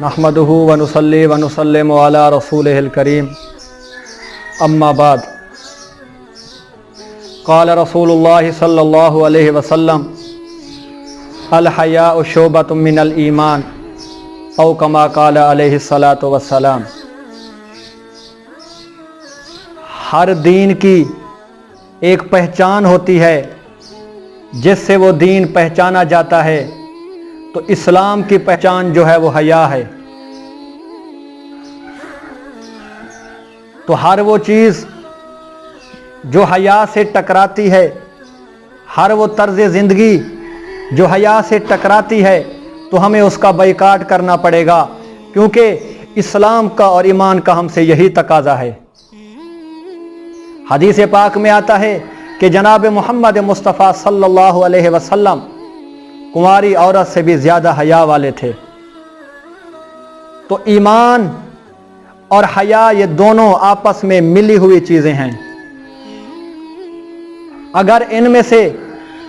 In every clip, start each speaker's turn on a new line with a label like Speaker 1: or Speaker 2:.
Speaker 1: नहमदुहु व नुसल्ली व नुसल्लिमु अला रसूलिहिल करीम अम्मा बाद क़ाल रसूलुल्लाह सल्लल्लाहु अलैहि वसल्लम अल हयाउ शुअबतुम मिनल ईमान औ कमा क़ाल अलैहि सलातु वस्सलाम। हर दीन की एक पहचान होती है जिससे वो दीन पहचाना जाता है, तो इस्लाम की पहचान जो है वो हया है। तो हर वो चीज़ जो हया से टकराती है, हर वो तर्ज ज़िंदगी जो हया से टकराती है, तो हमें उसका बाइकाट करना पड़ेगा, क्योंकि इस्लाम का और ईमान का हमसे यही तकाजा है। हदीस पाक में आता है कि जनाब मोहम्मद मुस्तफ़ा सल्लल्लाहु अलैहि वसल्लम कुंवारी औरत से भी ज़्यादा हया वाले थे। तो ईमान और हया ये दोनों आपस में मिली हुई चीज़ें हैं। अगर इनमें से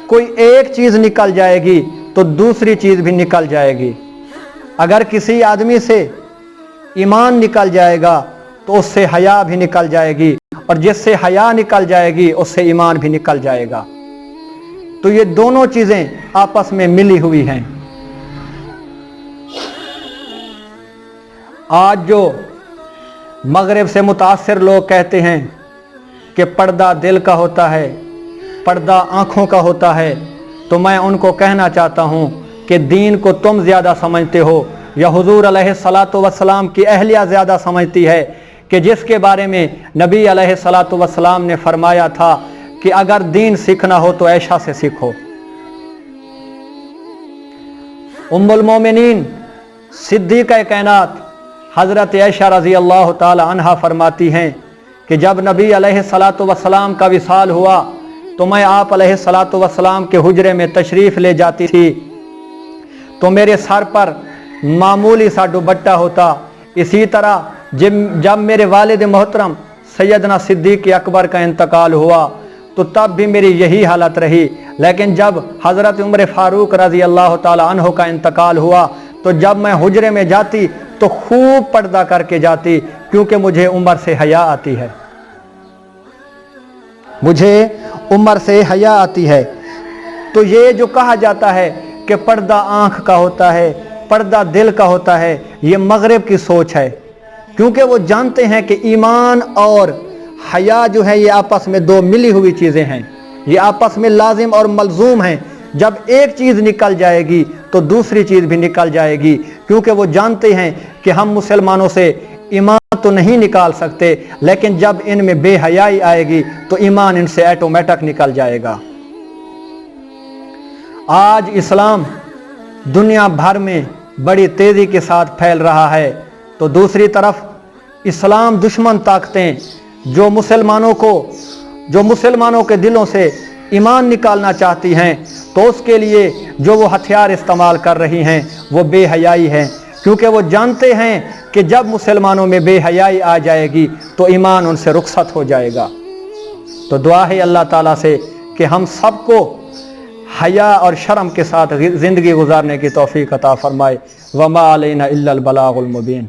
Speaker 1: कोई एक चीज़ निकल जाएगी तो दूसरी चीज़ भी निकल जाएगी। अगर किसी आदमी से ईमान निकल जाएगा तो उससे हया भी निकल जाएगी, और जिससे हया निकल जाएगी उससे ईमान भी निकल जाएगा। तो ये दोनों चीज़ें आपस में मिली हुई हैं। आज जो मगरिब से मुतासिर लोग कहते हैं कि पर्दा दिल का होता है, पर्दा आँखों का होता है, तो मैं उनको कहना चाहता हूँ कि दीन को तुम ज़्यादा समझते हो या हुजूर अलैहिस्सलातु वस्सलाम की अहलिया ज़्यादा समझती है, कि जिसके बारे में नबी अलैहिस्सलातु वस्सलाम ने फरमाया था कि अगर दीन सीखना हो तो ऐशा से सीखो। उम्मुल मोमिनीन सिद्दीक़ा कायनात हज़रत ऐशा रज़ी अल्लाह ताला अन्हा फरमाती हैं कि जब नबी अलैहिस्सलातु वस्सलाम का विसाल हुआ तो मैं आप अलैहिस्सलातु वस्सलाम के हुजरे में तशरीफ़ ले जाती थी, तो मेरे सर पर मामूली सा दुपट्टा होता। इसी तरह जब मेरे वालिद मोहतरम सैयदना सिद्दीक़ अकबर का इंतकाल हुआ तो तब भी मेरी यही हालत रही। लेकिन जब हज़रत उमर फ़ारूक रज़ी अल्लाह ताला अन्हो का इंतकाल हुआ तो जब मैं हुजरे में जाती तो खूब पर्दा करके जाती, क्योंकि मुझे उमर से हया आती है, मुझे उमर से हया आती है। तो ये जो कहा जाता है कि पर्दा आँख का होता है, पर्दा दिल का होता है, ये मगरिब की सोच है, क्योंकि वो जानते हैं कि ईमान और हया जो है ये आपस में दो मिली हुई चीज़ें हैं, ये आपस में लाजिम और मलजूम हैं। जब एक चीज़ निकल जाएगी तो दूसरी चीज़ भी निकल जाएगी, क्योंकि वो जानते हैं कि हम मुसलमानों से ईमान तो नहीं निकाल सकते, लेकिन जब इनमें बेहयाई आएगी तो ईमान इनसे ऑटोमेटिक निकल जाएगा। आज इस्लाम दुनिया भर में बड़ी तेज़ी के साथ फैल रहा है, तो दूसरी तरफ इस्लाम दुश्मन ताकतें जो मुसलमानों के दिलों से ईमान निकालना चाहती हैं, तो उसके लिए जो वो हथियार इस्तेमाल कर रही हैं वो बेहयाई है, क्योंकि वो जानते हैं कि जब मुसलमानों में बेहयाई आ जाएगी तो ईमान उनसे रुखसत हो जाएगा। तो दुआ है अल्लाह ताला से कि हम सबको हया और शर्म के साथ ज़िंदगी गुजारने की तौफीक अता फरमाए। वमा अलैना इल्लल बलागुल मुबीन।